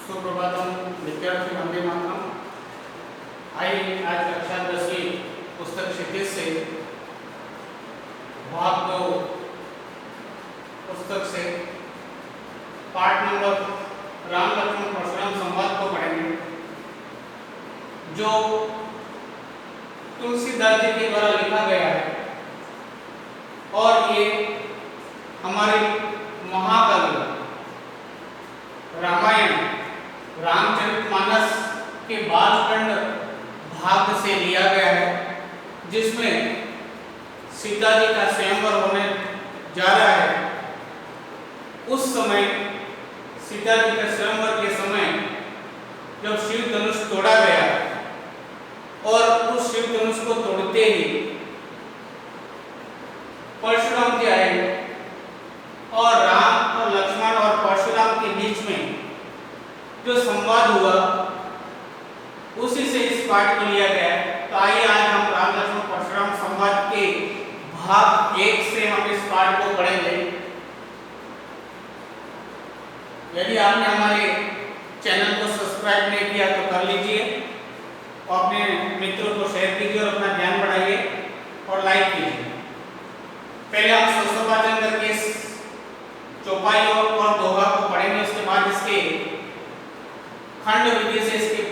सुप्रभातम विद्यार्थी वंदे मातरम। आइए आज कक्षा 10वीं पुस्तक क्षितिज से भाग 2 पुस्तक से पाठ नंबर राम लक्ष्मण परशुराम संवाद को पढ़ेंगे, जो तुलसीदास जी के द्वारा लिखा गया है और ये हमारे महाकाव्य रामायण रामचरितमानस के बालकांड भाग से लिया गया है, जिसमें सीता जी का स्वयंवर होने जा रहा है। उस समय सीता जी का स्वयंवर के समय जब शिव धनुष तोड़ा गया और उस शिव धनुष को तोड़ते ही परशुराम जी आए और राम और लक्ष्मण और परशुराम के बीच में जो संवाद हुआ उसी से इस पाठ को लिया गया है। तो आइए आज हम राम लक्ष्मण परशुराम संवाद के भाग 1 से हम इस पाठ को पढ़ेंगे। यदि आपने हमारे चैनल को सब्सक्राइब नहीं किया तो कर लीजिए और अपने मित्रों को शेयर कीजिए और अपना ज्ञान बढ़ाइए और लाइक कीजिए। पहले हम शोषोपाचन करके इस चौपाई और दोहा को पढ़ेंगे, उसके बाद इसके खंड विधि से इसके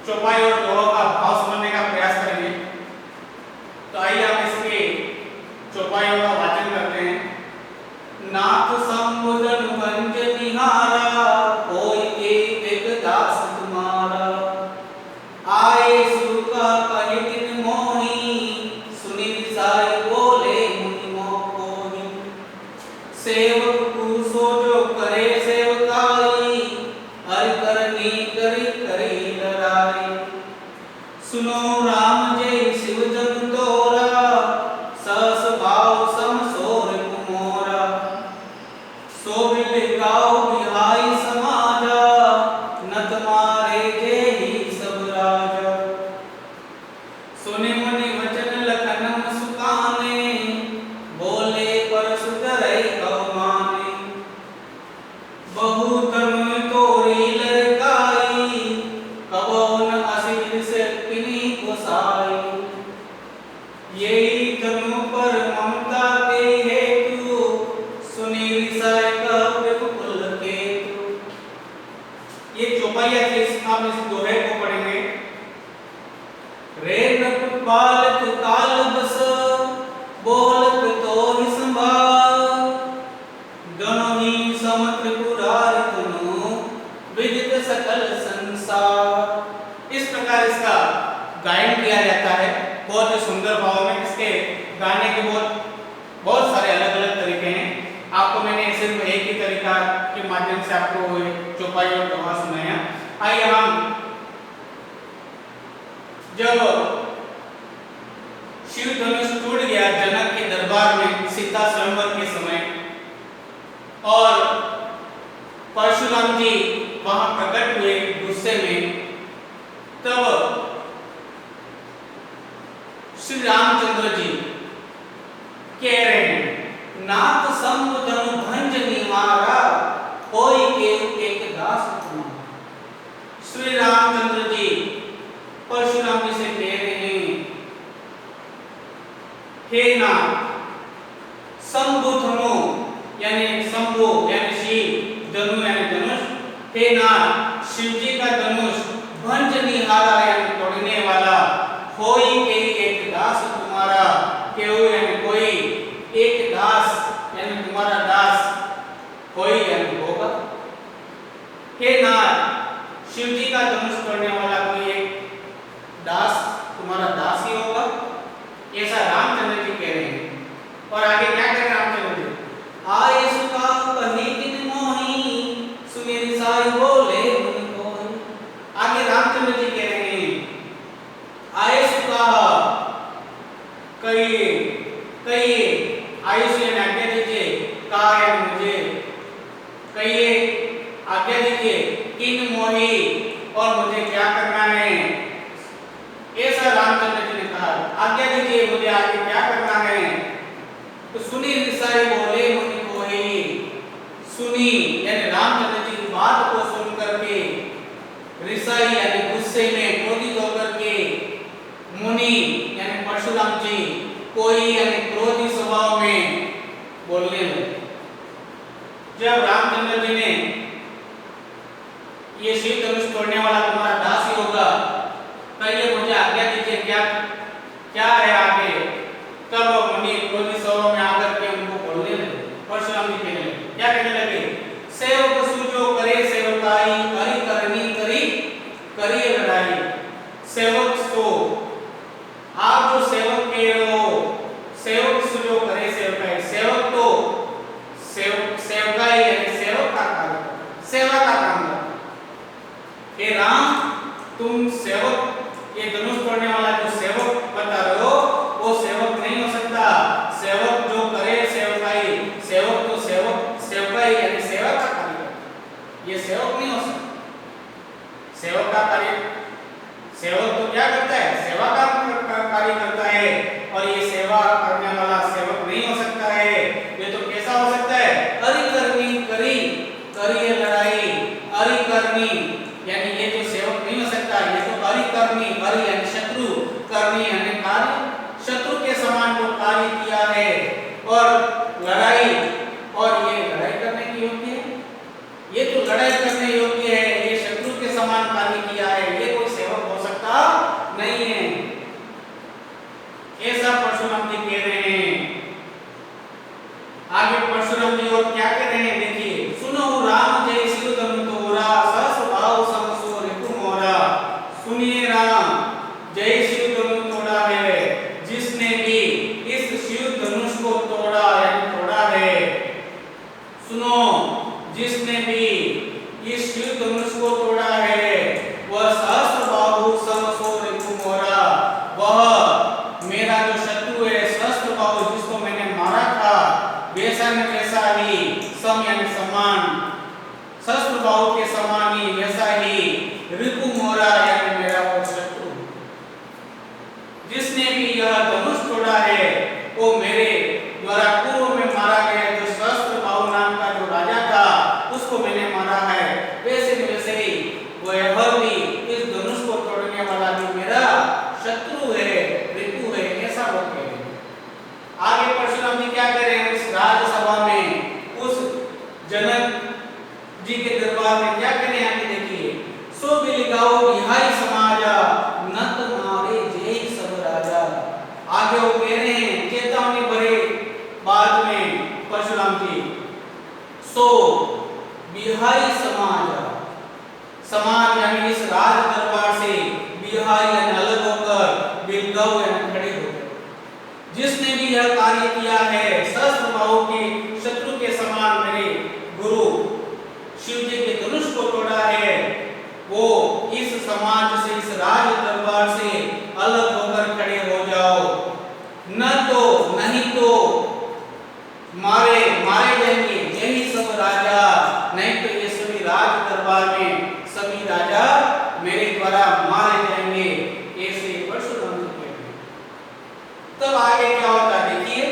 चौपाई और दोहा का भाव समझने का प्रयास करेंगे। तो आइए आप इसके चौपाई का वाचन करते हैं। नाथ समुदन भंज निहारा, कोई एक दास तुम्हारा, आए सुका कहे तिन मोही, सुनि विसाई बोले मुनि मोहि, सेवक पूछो जो करे सेवकाई, हर करनी करी करी लड़ाई, सुनो राम जय शिव जग तोरा, सहस भाव सम सोर कुमोरा, सोबिल गाओ बिहाई समाजा, नत मारे जेहि सब राजा, सुनि मुनि वचन लखन सुकाने, बोले परसु डरै अवमाने, बहु धनु तोरी लड़काई, कबो न असिर से किनी गोसाई, यही धनु पर ममता के हेतु, सुनि विषय का विपुल केतु। ये चौपाइया थे, आप इस दोहे को पढ़ेंगे। रे नकुल बालक काल बस, बोलक तो ही संभाल, दोनों ही सम त्रिपुरारि तनु, विदित सकल संसार। इस प्रकार इसका गायन किया जाता है बहुत ही सुंदर भाव में। इसके गाने के बहुत सारे अलग अलग तरीके हैं। आपको मैंने सिर्फ एक ही तरीका के माध्यम से आपको चौपाई और दोहा सुनाया। आइए हम जब शिव धनुष टूट गया जनक के दरबार में सीता स्वयंवर के समय और परशुराम जी वहां प्रकट हुए गुस्से में, तब श्री रामचंद्र जी कह रहे हैं, नाथ संग धनु भंज निहारा, कोई के एक दास तुम्हारा। श्री रामचंद्र जी परशुराम जी से कह रहे हैं, हे नाथ, शंभु धनु यानी शंभु यानी शिव, धनु यानी धनुष, हे नाथ शिव जी का धनुष भंज निहारा यानी तोड़ने वाला, कोई के एक दास तुम्हारा, केहू यानी कोई, एक दास यानी तुम्हारा दास, कोई यानी होगा। हे नाथ शिव जी का धनुष तोड़ने वाला कोई एक दास तुम्हारा दास ही होगा, ऐसा रामचंद्र जी कह रहे हैं। और आगे क्या कह रहे हैं रामचंद्र जी, आए सुका कहे तिन मोहि, सुनि विसाई बोले मुनि मोहि। आगे रामचंद्र जी कह रहे हैं, आए सुका कहिए कहिए, आयुष यानी आज्ञा दीजिए, कहा है मुझे, कहिए आज्ञा दीजिए, किन मोहि और मुझे क्या करना है, ऐसा रामचंद्र जी ने कहा। आज्ञा दीजिए मुझे आगे क्या करना है। तो सुनी विषय बोले मुनि कोहि, सुनी यानी रामचंद्र जी की सेवक सूजो करे सेवकाई, हरि करनी करी करिए लड़ाई। सेवक सो, आप जो सेवक कह रहे हो, सेवक सूजो करे सेवकाई, सेवक तो सेवकाई यानी सेवक का कार्य, सेवा का काम करता। हे राम, तुम सेवक, ये धनुष तोड़ने वाला जो सेवक बता रहे हो वो सेवक नहीं हो सकता। सेवक जो करे सेवकाई, सेवक तो सेवकाई यानी सेवा का कार्य करता, ये सेवक नहीं हो सकता। सेवक का कार्य, सेवक तो क्या करता है, सेवा का कार्य करता है, और ये सेवा करने वाला सेवक नहीं हो सकता है। ये तो कैसा हो सकता है, हरिकर्मी करी करिए लड़ाई। हरिकर्मी यानी ये जो सेवक नहीं हो सकता, ये तो हरिकर्मी, हरि यानी शत्रु, कर्मी यानी कार्य, शत्रु के समान जो कार्य किया है, और लड़ाई, और ये लड़ाई करने की योग्य है, ये तो लड़ाई करने योग्य है, ये शत्रु के समान कार्य किया है, ये कोई सेवक हो सकता नहीं है। ऐसा परशुराम जी कह रहे हैं। आगे परशुराम जी और क्या कह रहे हैं, देखिए, सुनो राम जय शिव धनु तोरा, सहस भाव समसो रिपु मोरा। सुनिए राम, जय शिव धनु तोड़ा है, जिसने भी इस शिव धनुष को तोड़ा है। सुनो, जिसने भी इस शिव धनुष को तोड़ा है, वह सहस्र बाहु समसो रिपु मोरा, वह मेरा जो शत्रु है, सहस्र बाहु जिसको मैंने मारा था, वैसा न वैसा ही, सम यानी समान, सहस्र बाहु के समान ही, वैसा ही रिपु मोरा यानी मेरा वो शत्रु। जिसने भी यह धनुष तोड़ा है, वो मेरे द्वारा पूर्व में मारा गया जो सहस्र बाहु नाम का जो राजा था, उसको मैंने मारा है। वैसे ही वह भी इस धनुष को तोड़ने वाला भी मेरा शत्रु है, रिपु है, ऐसा वो कह रहे हैं। आगे परशुराम जी क्या कह रहे हैं, इस राजसभा में, उस जनक जी के दरबार में क्या कह रहे हैं, आगे देखिए, सो बिलिगाओ बिहाई समाजा, नत मारे जय सब राजा। आगे वो कह रहे हैं चेतावनी भरे बात में परशुराम जी, सो बिहाई समाजा, समाज यानी इस राज दरबार से, बिहाई यानी अलग होकर, बिलगाओ यानी खड़े होकर, जिसने भी यह कार्य किया है, सहस्र बाहु के शत्रु के समान मेरे गुरु शिव जी के धनुष को तोड़ा है, वो इस समाज से, इस राज दरबार से अलग होकर खड़े हो जाओ। न तो नहीं तो मारे जाएंगे यही सब राजा, नहीं तो ये सभी राज दरबार में सभी राजा मेरे द्वारा मारे जाएंगे, ऐसे परशुराम जी कहते हैं। तब आगे क्या होता है, देखिए,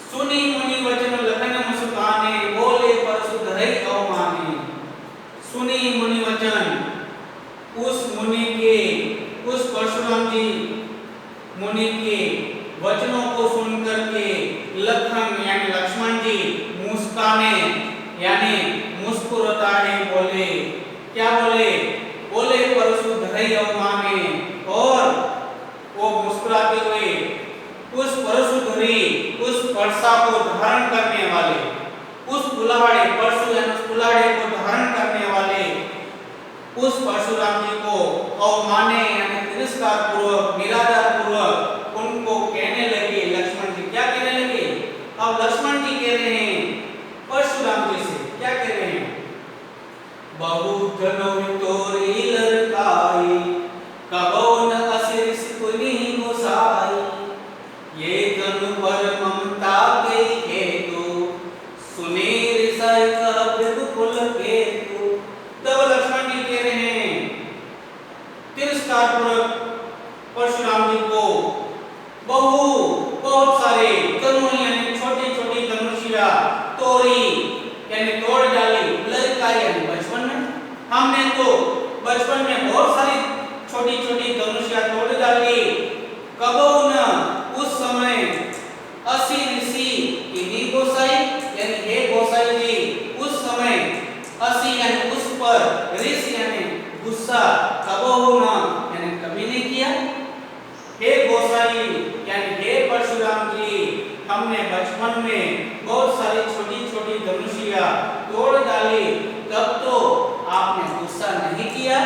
सुनी मुनि वचन लखन मुस्काने, बोले परशु धरई अवमाने। सुनी मुनि वचन, उस मुनि के, उस परशुराम जी मुनि के वचनों को सुनकर के लखन यानी लक्ष्मण जी मुस्काने यानी मुस्कुराते बोले, क्या बोले, बोले परशु धरई अवमाने, और वो मुस्कुराते हुए उस परशुधरी, उस परसा को धारण करने वाले, उस कुल्हाड़े, परशु यानी उस कुल्हाड़े को धारण करने वाले उस परशुराम जी को अवमाने यानी तिरस्कार पूर्वक, निरादर पूर्वक उनको कहने लगे। लक्ष्मण जी क्या कहने लगे, अब लक्ष्मण जी कह रहे हैं परशुराम जी से, क्या कह रहे हैं, बहु धनु तोरी लड़काई, कबो न असिर सिकुनी गोसाई। ये धनु पर ममता के हेतु, सुने ऋषय कह बिल्कुल केतु। तब लक्ष्मण जी कह रहे हैं तिरस्कार पूर्वक परशुराम जी को, बहुत सारे धनु यानी छोटी छोटी धनुषिया, तोड़ी यानी तोड़ डाली, लड़काई यानी बचपन में, हमने तो बचपन में बहुत सारी छोटी छोटी धनुषिया तोड़ डाली। कबो न उस समय, असी ऋषि इन्हीं गोसाई यानी हे गोसाई जी, उस समय, असी यानी उस पर, ऋषि यानी गुस्सा, कबो न यानी कभी नहीं किया। हे गोसाई यानी हे परशुराम जी, हमने बचपन में बहुत सारी छोटी छोटी धनुषिया तोड़ डाली, तब तो आपने गुस्सा नहीं किया?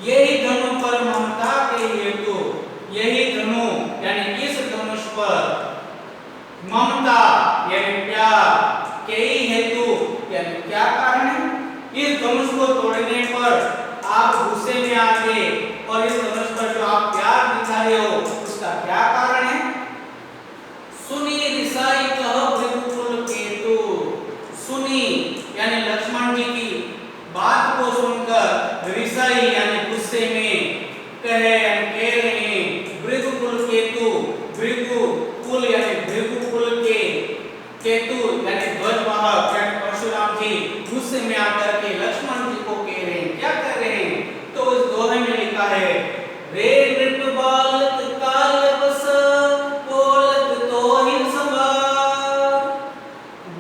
यही धनु पर ममता के हेतु, यही धनु यानी इस धनुष पर ममता यानी प्यार के ही हेतु यानी क्या कारण है? इस धनुष को तोड़ने पर आप गुस्से में आ गए और इस धनुष पर जो आप प्यार दिखा रहे हो उसका क्या कारण है? सुनी रिसाई कह भृगुकुल केतु। सुनी यानी लक्ष्मण जी की बात को सुनकर रिसाई यानी गुस्से में कह रहे हैं भृगुकुल केतु। भृगुकुल यानी भृगुकुल के केतु यानी ध्वजवाहक यानी परशुराम जी गुस्से में आकर के लक्ष्मण जी को कह रहे हैं, क्या कह रहे हैं? तो इस दोहे में लिखा है, रे नृप बालक काल बस बोलत तो ही सभा,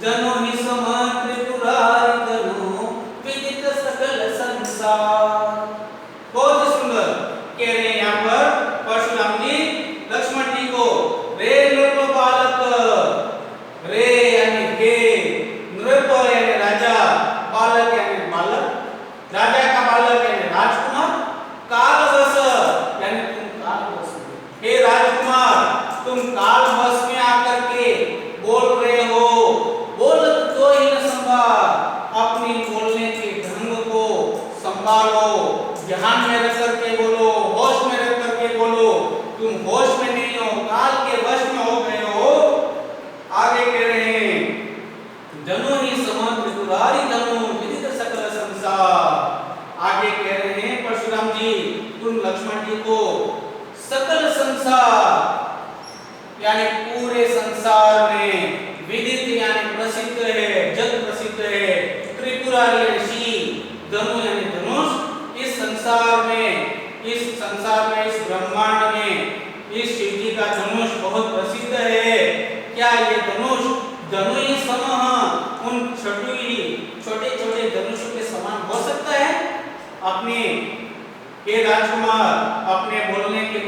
जनो ही सम त्रिपुरारि धनु विदित सकल संसार। बहुत सुंदर कह रहे हैं यहाँ पर परशुराम जी लक्ष्मण जी को, रे नृप बालक, रे यानी हे, नृप यानी राजा, बालक यानी बालक, राजा का बालक यानी राजकुमार, कालवश यानी तुम कालवश, हे राजकुमार तुम कालवश में आकर के बोल रहे हो, बोलत तो ही न संभाल, अपनी बोलने के ढंग को संभालो, ध्यान में रख करके बोलो, होश में रख करके बोलो, तुम होश में नहीं हो, काल के वश में हो गए हो। आगे कह रहे हैं, धनु ही सम त्रिपुरारि धनु विदित सकल संसार। आगे कह रहे हैं परशुराम जी तुम लक्ष्मण जी को सकल संसार यानी पूरे संसार में विदित यानी प्रसिद्ध है, जग प्रसिद्ध है, त्रिपुरारि ऋषि, धनु यानी धनुष, इस संसार में इस ब्रह्मांड में इस शिव जी का धनुष बहुत प्रसिद्ध है। क्या ये धनुष धनु ही सम उन छोटे छोटे धनुषों के समान हो सकता है? अपने ये राजकुमार अपने बोलने के,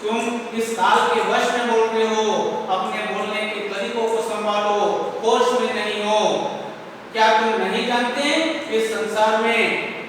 तुम इस काल के वश में बोल रहे हो, अपने बोलने के तरीकों को संभालो, होश में नहीं हो। क्या तुम नहीं जानते इस संसार में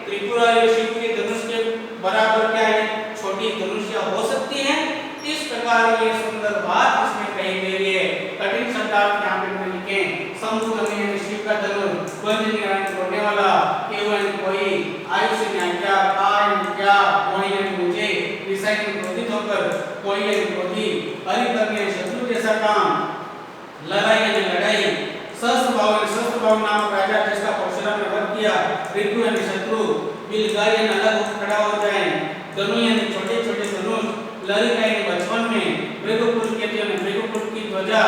त्रिपुरारि शिव के धनुष के बराबर क्या ये छोटी धनुषिया हो सकती हैं? इस प्रकार ये सुंदर बात इसमें कही गई है। कठिन शब्दार्थ यहाँ पे मैंने लिखे, शंभु यानी शिव का धनुष, बंधन यानी तोड़ने वाला, केवल यानी कोई, आयुष यानी क्या, काय यानी क्या, मोहि यानी मुझे, विषय में क्रोधित होकर, कोई यानी क्रोधी, हरिकर्म यानी शत्रु जैसा काम, लड़ाई यानी लड़ाई, शस्त्र भाव नामक राजा जिसका परशुराम ने वध किया, ऋतु यानी शत्रु, बिलगाय यानी अलग होकर खड़ा हो जाए, धनु यानी छोटे छोटे धनुष, ललिका यानी बचपन में, भृगुकुल कहते हैं भृगुकुल की ध्वजा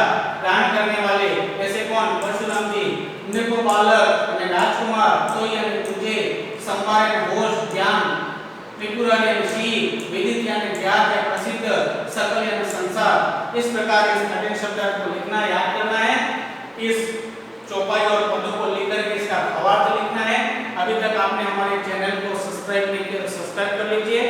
धारण करने वाले, ऐसे कौन? परशुराम जी, नृप बालक यानी राजकुमार, तो यानी तुझे, संभार यानी होश ज्ञान, त्रिपुरारि यानी शिव, विदित यानी ज्ञात या प्रसिद्ध, सकल यानी संसार। इस प्रकार इस कठिन शब्दार्थ को लिखना, याद करना है, इस चौपाई और पदों को लिख करके इसका भावार्थ लिखना है। अभी तक आपने हमारे चैनल को सब्सक्राइब नहीं किया तो सब्सक्राइब कर लीजिए।